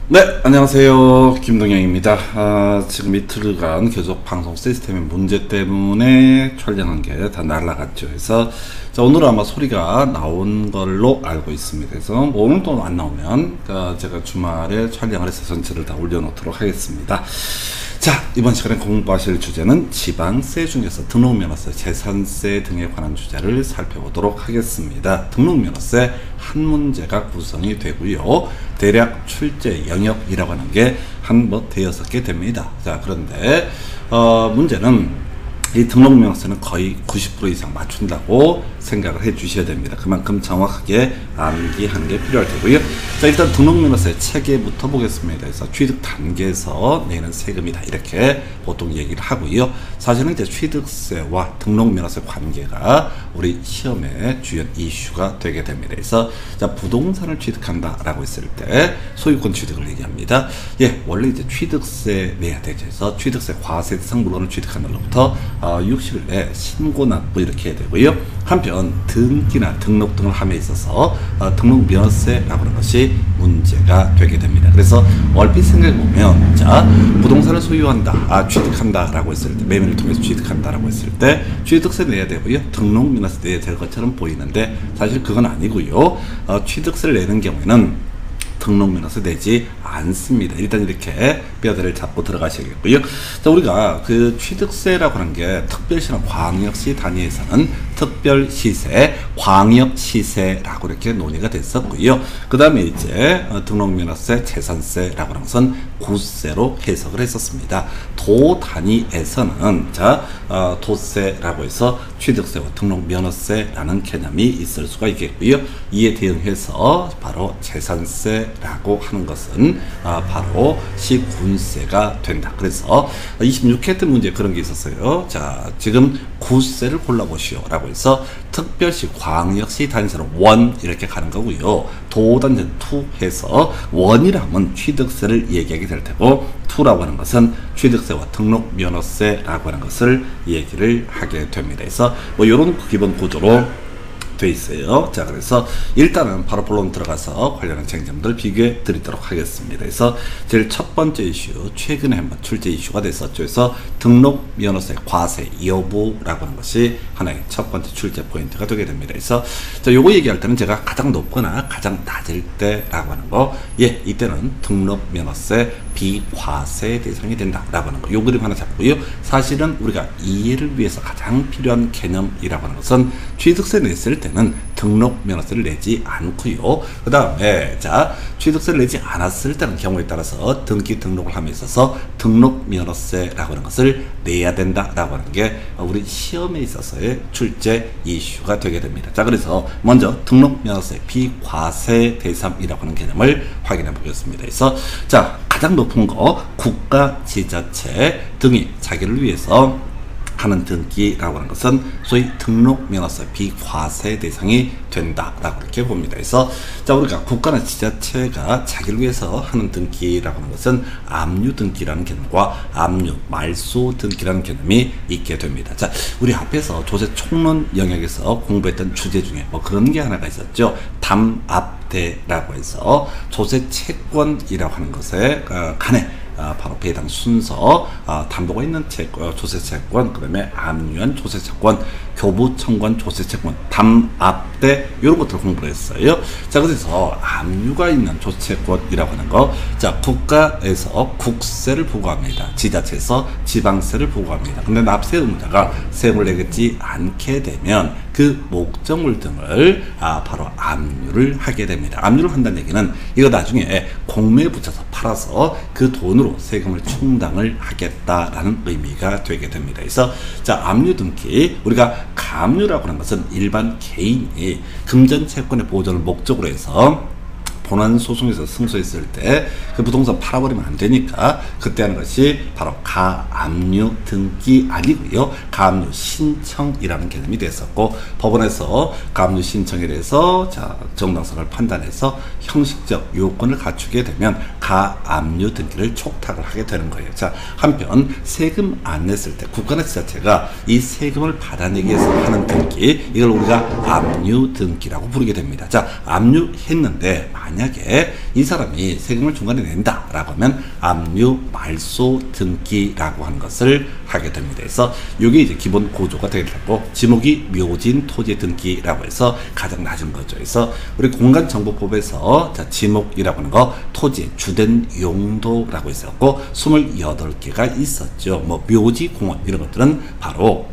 네, 안녕하세요. 김동영입니다. 지금 이틀간 계속 방송 시스템의 문제 때문에 촬영한 게 다 날라갔죠. 그래서 오늘은 아마 소리가 나온 걸로 알고 있습니다. 그래서 오늘 또 안 나오면 제가 주말에 촬영을 해서 전체를 다 올려놓도록 하겠습니다. 자, 이번 시간에 공부하실 주제는 지방세 중에서 등록면허세, 재산세 등에 관한 주제를 살펴보도록 하겠습니다. 등록면허세 한 문제가 구성이 되고요. 대략 출제 영역이라고 하는 게 한 대여섯 개 됩니다. 자, 그런데 문제는 이 등록면허세는 거의 90% 이상 맞춘다고 생각을 해 주셔야 됩니다. 그만큼 정확하게 암기하는 게 필요할 테고요. 자, 일단 등록면허세 체계부터 보겠습니다. 그래서 취득 단계에서 내는 세금이다, 이렇게 보통 얘기를 하고요. 사실은 이제 취득세와 등록면허세 관계가 우리 시험의 주요 이슈가 되게 됩니다. 그래서 자, 부동산을 취득한다라고 했을 때 소유권 취득을 얘기합니다. 예, 원래 이제 취득세 내야 되죠. 그래서 취득세 과세 대상 물건을 취득한 날로부터 60일 내에 신고 납부 이렇게 해야 되고요. 한편 등기나 등록 등을 함에 있어서 등록면허세라고 하는 것이 문제가 되게 됩니다. 그래서 얼핏 생각해보면, 자, 부동산을 소유한다, 취득한다 라고 했을 때, 매매를 통해서 취득한다 라고 했을 때 취득세 내야 되고요, 등록면허세 내야 될 것처럼 보이는데 사실 그건 아니고요. 취득세를 내는 경우에는 등록면허세 내지 않습니다. 일단 이렇게 뼈대를 잡고 들어가셔야겠고요. 자, 우리가 그 취득세라고 하는 게 특별시나 광역시 단위에서는 특별시세, 광역시세라고 이렇게 논의가 됐었고요. 그 다음에 이제 등록면허세, 재산세라고 하는 것은 구세로 해석을 했었습니다. 도 단위에서는 자, 도세라고 해서 취득세와 등록면허세라는 개념이 있을 수가 있겠고요. 이에 대응해서 바로 재산세라고 하는 것은 바로 시군세가 된다. 그래서 26회 때 문제 그런 게 있었어요. 자, 지금 구세를 골라보시오 라고 해서 특별시, 광역시 단위에서는 원 이렇게 가는 거고요. 도단위는 투 해서 원이라면 취득세를 얘기하게 될 테고, 투라고 하는 것은 취득세와 등록면허세라고 하는 것을 얘기를 하게 됩니다. 그래서 이런 기본 구조로 돼 있어요. 자, 그래서 일단은 바로 본론 들어가서 관련한 쟁점들 비교해 드리도록 하겠습니다. 그래서 제일 첫 번째 이슈, 최근에 한번 출제 이슈가 됐었죠. 그래서 등록면허세 과세 여부라고 하는 것이 하나의 첫 번째 출제 포인트가 되게 됩니다. 그래서 자, 요거 얘기할 때는 제가 가장 높거나 가장 낮을 때라고 하는 거, 예, 이때는 등록면허세 비과세 대상이 된다라고 하는 거, 요 그림 하나 잡고요. 사실은 우리가 이해를 위해서 가장 필요한 개념이라고 하는 것은 취득세 냈을 때는 등록면허세를 내지 않고요. 그 다음에 자, 취득세를 내지 않았을 때는 경우에 따라서 등기 등록을 함에 있어서 등록면허세라고 하는 것을 내야 된다라고 하는 게 우리 시험에 있어서의 출제 이슈가 되게 됩니다. 자, 그래서 먼저 등록면허세 비과세 대상이라고 하는 개념을 확인해 보겠습니다. 그래서 자, 가장 높은 거 국가, 지자체 등이 자기를 위해서 하는 등기라고 하는 것은 소위 등록면허세 비과세 대상이 된다라고 이렇게 봅니다. 그래서 자, 우리가 국가나 지자체가 자기를 위해서 하는 등기라고 하는 것은 압류 등기라는 개념과 압류 말소 등기라는 개념이 있게 됩니다. 자, 우리 앞에서 조세 총론 영역에서 공부했던 주제 중에 그런 게 하나가 있었죠. 담압대라고 해서 조세 채권이라고 하는 것에 간에 바로 배당 순서, 담보가 있는 조세채권, 그 다음에 압류한 조세채권, 교부청관 조세채권, 담압대 이런 것들을 공부를 했어요. 자, 그래서 압류가 있는 조세채권이라고 하는 거, 자, 국가에서 국세를 부과합니다. 지자체에서 지방세를 부과합니다. 근데 납세 의무자가 세금을 내지 않게 되면 그 목적물 등을 바로 압류를 하게 됩니다. 압류를 한다는 얘기는 이거 나중에 공매에 붙여서 팔아서 그 돈으로 세금을 충당을 하겠다라는 의미가 되게 됩니다. 그래서 자, 압류 등기, 우리가 가압류라고 하는 것은 일반 개인이 금전채권의 보존을 목적으로 해서 본안 소송에서 승소했을 때 그 부동산 팔아버리면 안 되니까 그때 하는 것이 바로 가압류 등기 아니고요, 가압류 신청이라는 개념이 됐었고, 법원에서 가압류 신청에 대해서 자, 정당성을 판단해서 형식적 요건을 갖추게 되면 가압류 등기를 촉탁을 하게 되는 거예요. 자, 한편 세금 안 냈을 때 국가나 지자체가 이 세금을 받아내기 위해서 하는 등기, 이걸 우리가 압류 등기라고 부르게 됩니다. 자, 압류했는데 만약 만약에 이 사람이 세금을 중간에 낸다라고 하면 압류 말소 등기라고 하는 것을 하게 됩니다. 그래서 이게 이제 기본 구조가 되고 지목이 묘진 토지 등기라고 해서 가장 낮은 거죠. 그래서 우리 공간정보법에서 자, 지목이라고 하는 거 토지의 주된 용도라고 했었고 28개가 있었죠. 뭐 묘지, 공원 이런 것들은 바로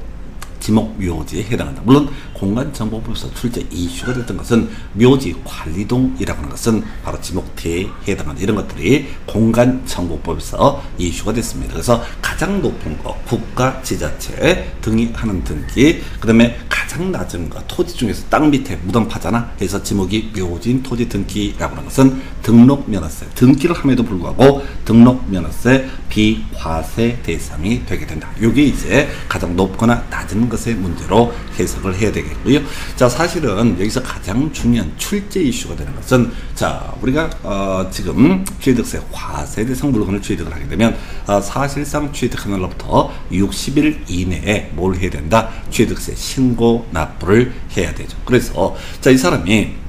지목 묘지에 해당한다. 물론 공간정보법에서 출제 이슈가 됐던 것은 묘지 관리동이라고 하는 것은 바로 지목대에 해당한다. 이런 것들이 공간정보법에서 이슈가 됐습니다. 그래서 가장 높은 거 국가 지자체 등이 하는 등기, 그 다음에 가장 낮은 거 토지 중에서 땅 밑에 무덤파잖아 해서 지목이 묘지인 토지 등기라고 하는 것은 등록면허세 등기를 함에도 불구하고 등록면허세 비과세 대상이 되게 된다. 이게 이제 가장 높거나 낮은 것의 문제로 해석을 해야 되겠고요. 자, 사실은 여기서 가장 중요한 출제 이슈가 되는 것은 자, 우리가 지금 취득세 과세 대상 물건을 취득을 하게 되면 사실상 취득한 날로부터 60일 이내에 뭘 해야 된다? 취득세 신고 납부를 해야 되죠. 그래서 자, 이 사람이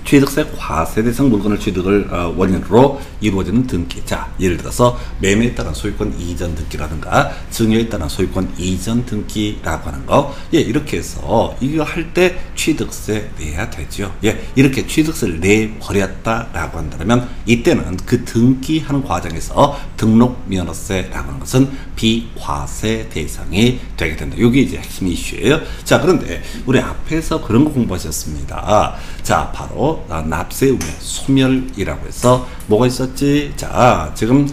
취득세 과세 대상 물건을 취득을 원인으로 이루어지는 등기. 자, 예를 들어서 매매에 따른 소유권 이전 등기라든가 증여에 따른 소유권 이전 등기라고 하는 거. 예, 이렇게 해서 이거 할 때 취득세 내야 되죠. 예, 이렇게 취득세를 내버렸다라고 한다면 이때는 그 등기하는 과정에서 등록면허세라고 하는 것은 비과세 대상이 되게 된다. 이게 이제 핵심 이슈예요. 자, 그런데 우리 앞에서 그런 거 공부하셨습니다. 자, 바로 납세의무 소멸이라고 해서 뭐가 있었지? 자, 지금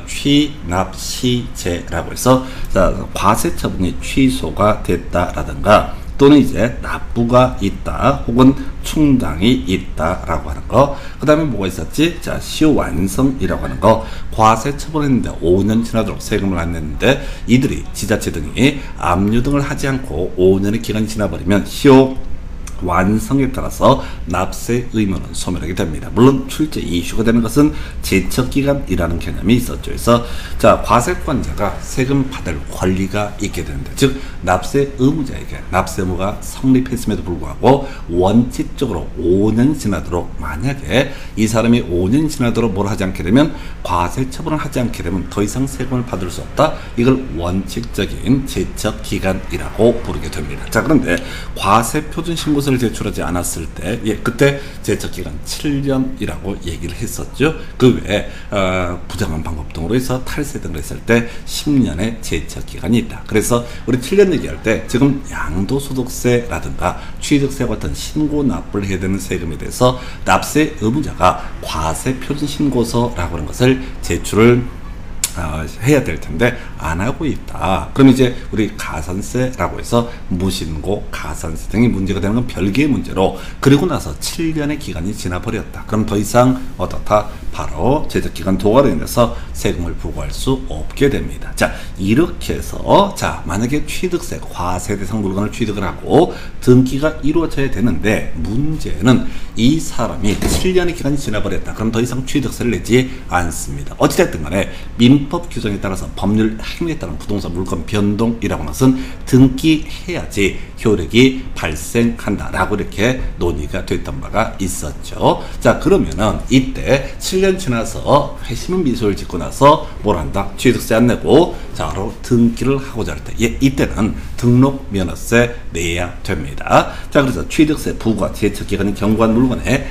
취납시제라고 해서 자, 과세 처분이 취소가 됐다라든가 또는 이제 납부가 있다 혹은 충당이 있다라고 하는 거. 그 다음에 뭐가 있었지? 자, 시효완성이라고 하는 거. 과세 처분했는데 5년 지나도록 세금을 안 냈는데 이들이 지자체 등이 압류 등을 하지 않고 5년의 기간이 지나버리면 시효 완성에 따라서 납세 의무는 소멸하게 됩니다. 물론 출제 이슈가 되는 것은 제척기간이라는 개념이 있었죠. 그래서 자, 과세권자가 세금 받을 권리가 있게 되는데 즉 납세 의무자에게 납세 의무가 성립했음에도 불구하고 원칙적으로 5년 지나도록 만약에 이 사람이 5년 지나도록 뭘 하지 않게 되면 과세 처분을 하지 않게 되면 더 이상 세금을 받을 수 없다. 이걸 원칙적인 제척기간이라고 부르게 됩니다. 자, 그런데 과세 표준 신고 를 제출하지 않았을 때, 예, 그때 제척기간 7년이라고 얘기를 했었죠. 그 외에 부정한 방법 등으로 해서 탈세 등을 했을 때 10년의 제척기간이 있다. 그래서 우리 7년 얘기할 때 지금 양도소득세라든가 취득세 같은 신고 납부를 해야 되는 세금에 대해서 납세 의무자가 과세 표준 신고서라고 하는 것을 제출을 해야 될 텐데 안 하고 있다. 그럼 이제 우리 가산세라고 해서 무신고, 가산세 등이 문제가 되는 건 별개의 문제로 그리고 나서 7년의 기간이 지나버렸다. 그럼 더 이상 어떻다? 바로 제적기간 도과로 인해서 세금을 부과할 수 없게 됩니다. 자, 이렇게 해서 자, 만약에 취득세, 과세 대상 물건을 취득을 하고 등기가 이루어져야 되는데 문제는 이 사람이 7년의 기간이 지나버렸다. 그럼 더 이상 취득세를 내지 않습니다. 어찌됐든 간에 민법 규정에 따라서 법률 행위에 따른 부동산 물건 변동이라고 하는 것은 등기해야지 효력이 발생한다라고 이렇게 논의가 됐던 바가 있었죠. 자, 그러면은 이때 7년 지나서 회심은 미소를 짓고 나서 뭘 한다? 취득세 안 내고 자, 바로 등기를 하고자 할 때, 예, 이때는 등록면허세 내야 됩니다. 자, 그래서 취득세 부과 제척기간이 경과한 물건의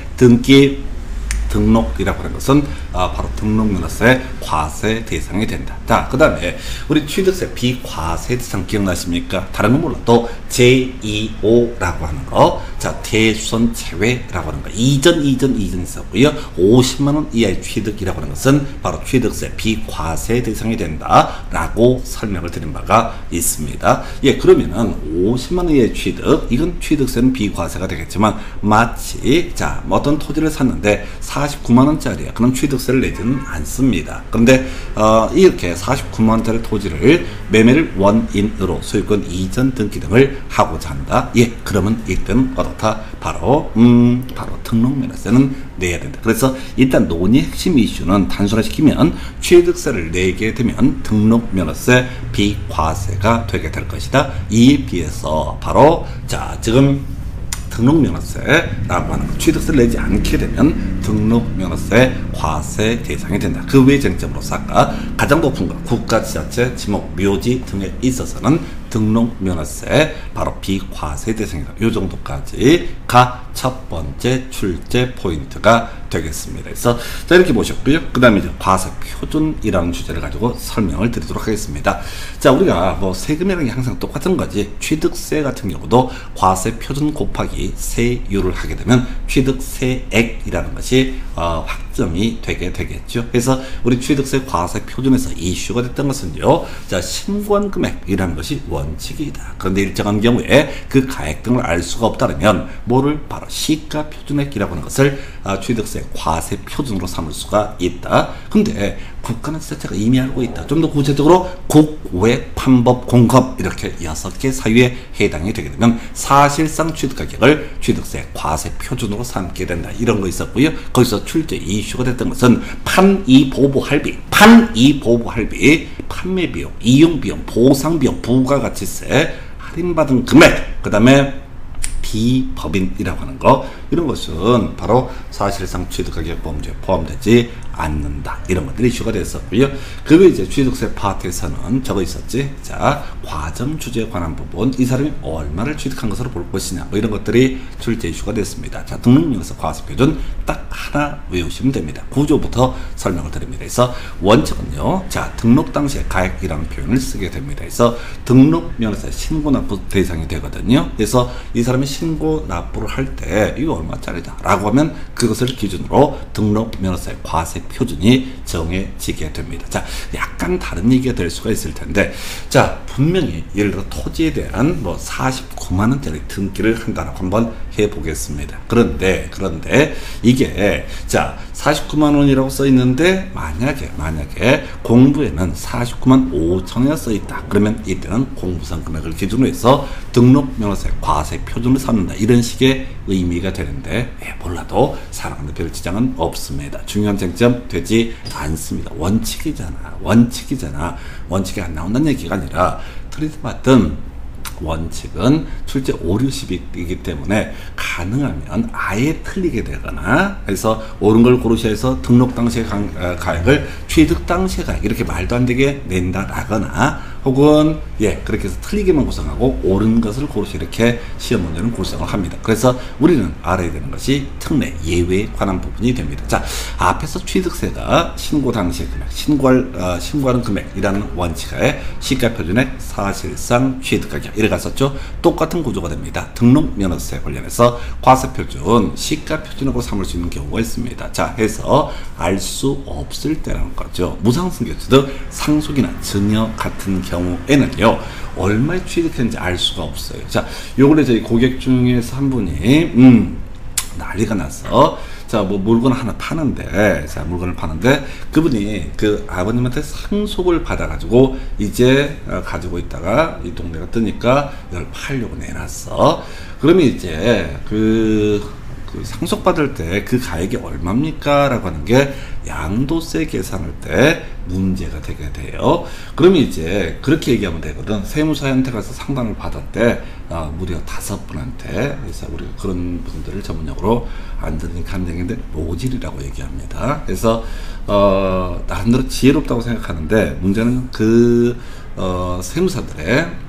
등록이라고 하는 것은 바로 등록면허세 과세 대상이 된다. 자, 그 다음에 우리 취득세 비과세 대상 기억나십니까? 다른 건 몰라도 제2호라고 하는 거, 자, 대수선 제외라고 하는 거, 이전 있었고요. 50만원 이하의 취득이라고 하는 것은 바로 취득세 비과세 대상이 된다라고 설명을 드린 바가 있습니다. 예, 그러면은 50만원 이하의 취득, 이건 취득세는 비과세가 되겠지만 마치 자, 어떤 토지를 샀는데 49만원짜리야. 그럼 취득세를 내지는 않습니다. 그런데 이렇게 49만원짜리 토지를 매매를 원인으로 소유권 이전 등기 등을 하고자 한다. 예, 그러면 이때는 어떻다? 바로 등록면허세는 내야 된다. 그래서 일단 논의의 핵심 이슈는 단순화시키면 취득세를 내게 되면 등록면허세 비과세가 되게 될 것이다. 이에 비해서 바로 자, 지금 등록면허세라고 하는 거. 취득세를 내지 않게 되면 등록면허세 과세 대상이 된다. 그 외 쟁점으로서 아까 가장 높은 거 국가, 지자체, 지목, 묘지 등에 있어서는 등록면허세 바로 비과세 대상이다. 이 정도까지가 첫 번째 출제 포인트가 되겠습니다. 그래서 자, 이렇게 보셨고요. 그 다음에 이제 과세 표준이라는 주제를 가지고 설명을 드리도록 하겠습니다. 자, 우리가 뭐 세금이라는 게 항상 똑같은 거지. 취득세 같은 경우도 과세 표준 곱하기 세율을 하게 되면 취득세액이라는 것이 확정이 되게 되겠죠. 그래서 우리 취득세 과세 표준에서 이슈가 됐던 것은요, 자, 신고한 금액이라는 것이 원칙이다. 그런데 일정한 경우에 그 가액 등을 알 수가 없다면 뭐를 바로 시가 표준액이라고 하는 것을 취득세 과세 표준으로 삼을 수가 있다. 근데 국가는 자체가 이미 알고 있다. 좀 더 구체적으로 국외 판법 공급 이렇게 6개 사유에 해당이 되게 되면 사실상 취득가격을 취득세 과세 표준으로 삼게 된다. 이런 거 있었고요. 거기서 출제 이슈가 됐던 것은 판이보부할비, 판매비용, 이용비용, 보상비용, 부가가치세, 할인받은 금액, 그 다음에 비법인이라고 하는 거, 이런 것은 바로 사실상 취득가격 범죄에 포함되지 않는다. 이런 것들이 이슈가 됐었고요. 그 외에 이제 취득세 파트에서는 저거 있었지. 자, 과점 주제에 관한 부분, 이 사람이 얼마를 취득한 것으로 볼 것이냐, 뭐 이런 것들이 출제 이슈가 됐습니다. 자, 등록면허세 과세 표준 딱 하나 외우시면 됩니다. 구조부터 설명을 드립니다. 그래서 원칙은요, 자, 등록 당시에 가액이라는 표현을 쓰게 됩니다. 그래서 등록면허세 신고 납부 대상이 되거든요. 그래서 이 사람이 신고 납부를 할 때 이거 얼마짜리다 라고 하면 그것을 기준으로 등록면허세 과세 표준이 정해지게 됩니다. 자, 약간 다른 얘기가 될 수가 있을 텐데, 자, 분명히 예를 들어 토지에 대한 뭐 49만원짜리 등기를 한다라고 한번 해보겠습니다. 그런데 이게 자 49만원이라고 써 있는데 만약에 공부에는 49만 5천원이 써 있다. 그러면 이때는 공부상 금액을 기준으로 해서 등록면허세 과세 표준을 삼는다. 이런 식의 의미가 되는데, 몰라도 사람한테 별 지장은 없습니다. 중요한 쟁점 되지 않습니다. 원칙이잖아. 원칙이 안 나온다는 얘기가 아니라 틀리든 맞든 원칙은 출제 오류 시비이기 때문에 가능하면 아예 틀리게 되거나 해서 옳은 걸 고르셔야 해서 등록 당시의 가액을 취득 당시의 가액 이렇게 말도 안 되게 낸다라거나, 혹은 그렇게 해서 틀리게만 구성하고 옳은 것을 고르셔 이렇게 시험 문제는 구성을 합니다. 그래서 우리는 알아야 되는 것이 특례 예외에 관한 부분이 됩니다. 자, 앞에서 취득세가 신고 당시의 금액, 신고하는 금액이라는 원칙하에 시가표준액, 사실상 취득가격 이래 갔었죠. 똑같은 구조가 됩니다. 등록면허세 관련해서 과세표준, 시가표준으로 삼을 수 있는 경우가 있습니다. 자, 해서 알 수 없을 때라는 거죠. 무상승계주도 상속이나 증여 같은 경우에는요, 얼마에 취득했는지 알 수가 없어요. 자, 요번에 저희 고객 중에서 한 분이 난리가 나서, 자, 뭐 물건을 하나 파는데, 물건을 파는데 그분이 그 아버님한테 상속을 받아가지고 이제 가지고 있다가 이 동네가 뜨니까 이걸 팔려고 내놨어. 그러면 이제 그 상속받을 때 그 가액이 얼마입니까? 라고 하는 게 양도세 계산할 때 문제가 되게 돼요. 그러면 이제 그렇게 얘기하면 되거든. 세무사한테 가서 상담을 받았대. 무려 5분한테. 그래서 우리가 그런 분들을 전문용어로 안 들으니까 안 되는데 모질이라고 얘기합니다. 그래서 나름대로 지혜롭다고 생각하는데, 문제는 그 세무사들의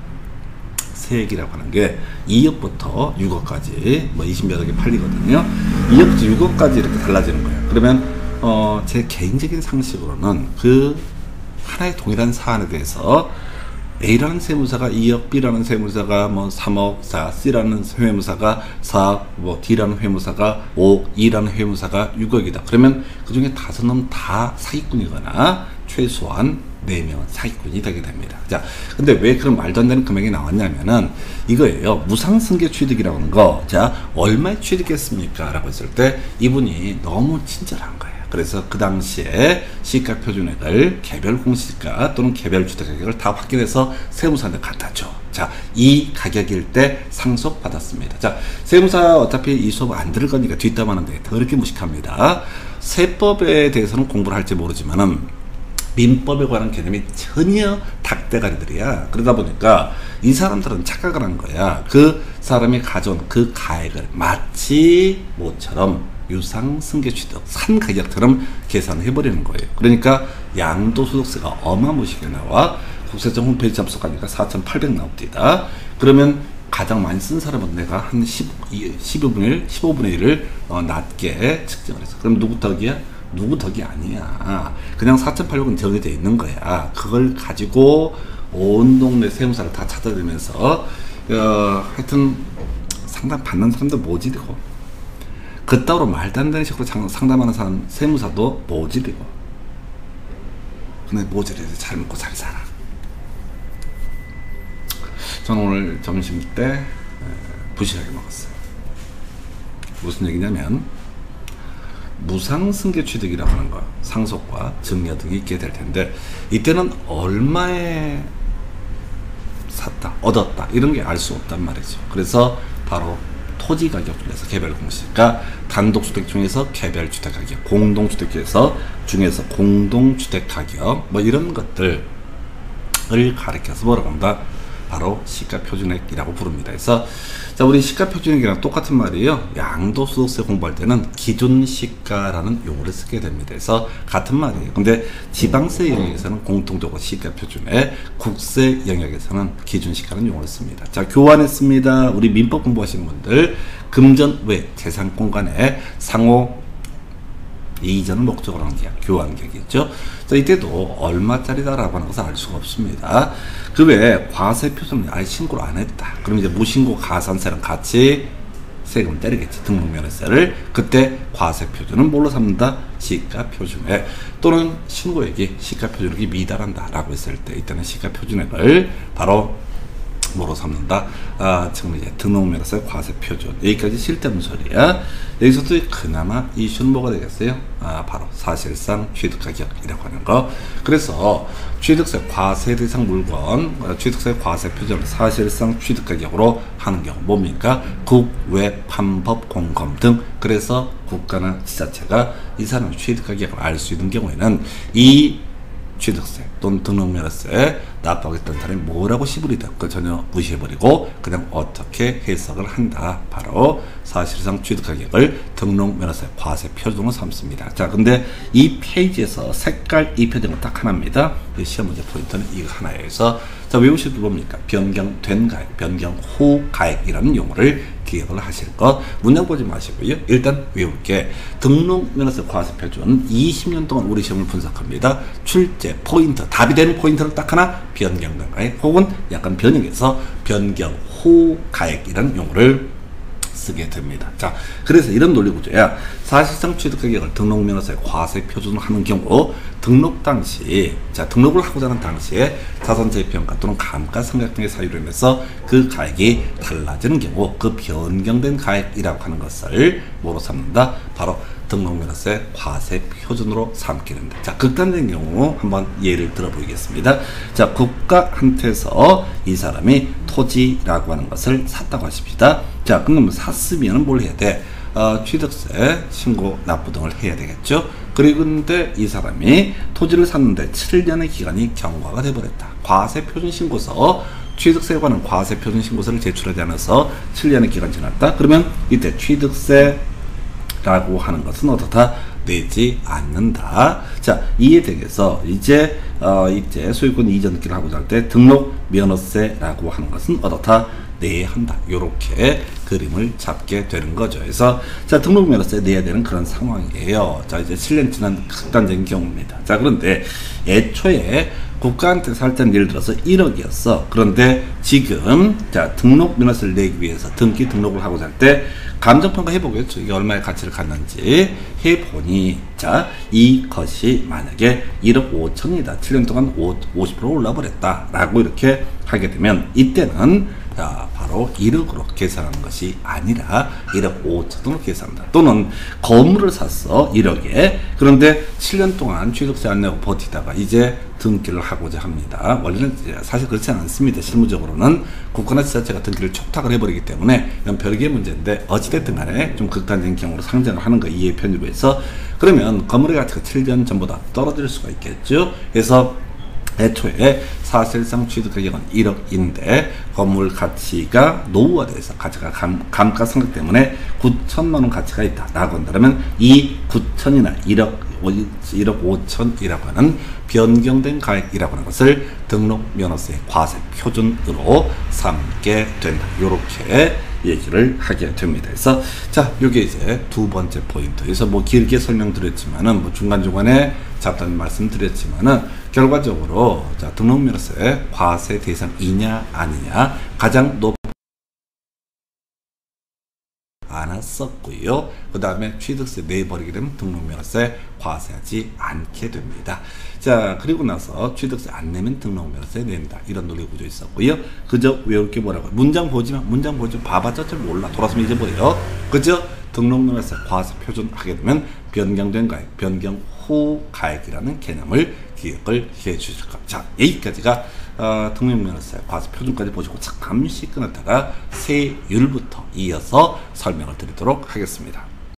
세액이라고 하는 게 2억부터 6억까지 뭐 20몇 억에 팔리거든요. 2억부터 6억까지 이렇게 달라지는 거예요. 그러면 제 개인적인 상식으로는 그 하나의 동일한 사안에 대해서 A라는 세무사가 2억, B라는 세무사가 뭐 3억, C라는 회무사가 4억, 뭐 D라는 회무사가 5억, E라는 회무사가 6억이다. 그러면 그 중에 5놈 다 사기꾼이거나 최소한 4명은 사기꾼이 되게 됩니다. 자, 근데 왜 그런 말도 안 되는 금액이 나왔냐면은 이거예요. 무상승계 취득이라고 하는 거. 자, 얼마에 취득했습니까? 라고 했을 때 이분이 너무 친절한 거예요. 그래서 그 당시에 시가 표준액을 개별 공시가 또는 개별 주택 가격을 다 확인해서 세무사한테 갖다 줘. 자, 이 가격일 때 상속 받았습니다. 자, 세무사 어차피 이 수업 안 들을 거니까 뒷담화하는데 더럽게 무식합니다. 세법에 대해서는 공부를 할지 모르지만은 민법에 관한 개념이 전혀 닭대가리들이야. 그러다 보니까 이 사람들은 착각을 한 거야. 그 사람이 가져온 그 가액을 마치 뭐처럼 유상승계취득 산가격처럼 계산을 해버리는 거예요. 그러니까 양도소득세가 어마무시하게 나와. 국세청 홈페이지 접속하니까 4,800 나옵니다. 그러면 가장 많이 쓴 사람은 내가 한 15분의 1을 낮게 측정을 했어. 그럼 누구 덕이야? 누구 덕이 아니야. 그냥 4,800은 정해져 있는 거야. 그걸 가지고 온 동네 세무사를 다 찾아다니면서 하여튼 상담 받는 사람도 모질이고 그따위로 말도 안 되는 식으로 상담하는 사람 세무사도 모질이고 근데 모질해서 잘 먹고 잘 살아. 저는 오늘 점심때 부실하게 먹었어요. 무슨 얘기냐면 무상승계 취득이라고 하는 거 상속과 증여 등이 있게 될 텐데 이때는 얼마에 샀다 얻었다 이런 게 알 수 없단 말이죠. 그래서 바로 토지 가격 중에서 개별 공시, 그러니까 단독주택 중에서 개별 주택 가격, 공동주택 중에서 공동주택 가격 뭐 이런 것들을 가리켜서 뭐라고 한다? 바로 시가표준액이라고 부릅니다. 그래서 자, 우리 시가표준액이랑 똑같은 말이에요. 양도소득세 공부할 때는 기준시가라는 용어를 쓰게 됩니다. 그래서 같은 말이에요. 근데 지방세 영역에서는 공통적으로 시가표준액, 국세 영역에서는 기준시가라는 용어를 씁니다. 자, 교환했습니다. 우리 민법 공부하시는 분들 금전 외 재산권 간의 상호 이전을 목적으로 하는 계약, 교환계약이죠. 자, 이때도 얼마짜리다라고 하는 것을 알 수가 없습니다. 그 외에 과세표준을 아예 신고를 안 했다. 그럼 이제 무신고 가산세랑 같이 세금을 때리겠지. 등록면허세를. 그때 과세표준은 뭘로 삼는다? 시가표준액. 또는 신고액이 시가표준액이 미달한다 라고 했을 때 이때는 시가표준액을 바로 뭐로 삼는다? 지금 이제 등록면허세 과세표준. 여기까지 쓸데없는 소리야. 여기서도 그나마 이슈는 뭐가 되겠어요? 바로 사실상 취득가격이라고 하는 거. 그래서 취득세 과세 대상 물건, 취득세 과세표준을 사실상 취득가격으로 하는 경우 뭡니까? 국외 판법 공검 등. 그래서 국가나 지자체가 이 사람 취득가격을 알 수 있는 경우에는 이 취득세 또는 등록면허세 납부하겠다는 사람이 뭐라고 시부리든 그걸 전혀 무시해버리고 그냥 어떻게 해석을 한다. 바로 사실상 취득가격을 등록면허세 과세표준으로 삼습니다. 자, 근데 이 페이지에서 색깔 입혀진 딱 하나입니다. 시험 문제 포인트는 이거 하나에서 자, 외우실 게 뭡니까? 변경된 가액, 변경 후 가액이라는 용어를 기억을 하실 것. 문장 보지 마시고요. 일단 외울게. 등록면허세 과세표준 20년 동안 우리 시험을 분석합니다. 출제 포인트, 답이 되는 포인트를 딱 하나 변경된 가액 혹은 약간 변형해서 변경 후 가액이라는 용어를 쓰게 됩니다. 자, 그래서 이런 논리구조야. 사실상 취득가격을 등록면허세 과세표준으로 하는 경우 등록 당시, 자, 등록을 하고자 하는 당시에 자산재평가 또는 감가상각 등의 사유로 인해서 그 가액이 달라지는 경우 그 변경된 가액이라고 하는 것을 뭐로 삼는다? 바로 등록면허세 과세표준으로 삼게 됩니다. 자, 극단적인 경우 한번 예를 들어 보이겠습니다. 자, 국가한테서 이 사람이 토지라고 하는 것을 샀다고 하십시다. 자, 그러면 샀으면 뭘 해야 돼? 취득세, 신고, 납부 등을 해야 되겠죠. 그리고 근데 이 사람이 토지를 샀는데 7년의 기간이 경과가 돼버렸다. 과세표준 신고서, 취득세에 관한 과세표준 신고서를 제출하지 않아서 7년의 기간이 지났다. 그러면 이때 취득세 라고 하는 것은 어떻다? 내지 않는다. 자, 이에 대해서 이제 소유권 이전 등기를 하고자 할 때 등록 면허세라고 하는 것은 어떻다? 내야 한다. 요렇게 그림을 잡게 되는 거죠. 그래서 자, 등록 면허세 내야 되는 그런 상황이에요. 자, 이제 7년 지난 극단적인 경우입니다. 자, 그런데 애초에 국가한테 살 때는 예를 들어서 1억이었어. 그런데 지금 자, 등록 면허세를 내기 위해서 등기 등록을 하고자 할 때 감정평가 해보겠죠. 이게 얼마의 가치를 갖는지 해보니 자, 이것이 만약에 1억 5천이다. 7년 동안 50% 올라버렸다 라고 이렇게 하게 되면 이때는 자, 바로 1억으로 계산하는 것이 아니라 1억 5천으로 계산한다. 또는 건물을 샀어 1억에. 그런데 7년 동안 취득세 안 내고 버티다가 이제 등기를 하고자 합니다. 원래는 사실 그렇지 않습니다. 실무적으로는 국가나 지자체가 등기를 촉탁을 해버리기 때문에 이건 별개의 문제인데 어찌됐든 간에 좀 극단적인 경우로 상정을 하는 거 이해 편의로 해서 그러면 건물의 가치가 7년 전보다 떨어질 수가 있겠죠. 그래서 애초에 사실상 취득 가격은 1억인데 건물 가치가 노후화돼서 가치가 감가상각 때문에 9천만 원 가치가 있다라고 한다면 이 9천이나 1억 5천이라고 하는 변경된 가액이라고 하는 것을 등록면허세 과세 표준으로 삼게 된다. 이렇게 얘기를 하게 됩니다. 그래서 자, 요게 이제 두 번째 포인트. 그래서 뭐 길게 설명드렸지만은 뭐 중간중간에 잠깐 말씀드렸지만은 결과적으로 자, 등록면허세 과세 대상이냐 아니냐 가장 높은 않았었고요. 그 다음에 취득세 내버리게 되면 등록면허세 과세하지 않게 됩니다. 자, 그리고 나서 취득세 안 내면 등록면허세 낸다. 이런 논리 구조 있었고요. 그저 외울 게 뭐라고? 문장 보지만 문장 보지 봐봤자 잘 몰라. 돌아서면 잊어버려요. 그저 등록면허세 과세 표준 하게 되면 변경된 가액, 변경 후 가액이라는 개념을 기억을 해 주실 겁니다. 자, 여기까지가 등록면허세 과세 표준까지 보시고 잠시 끊었다가 세율부터 이어서 설명을 드리도록 하겠습니다.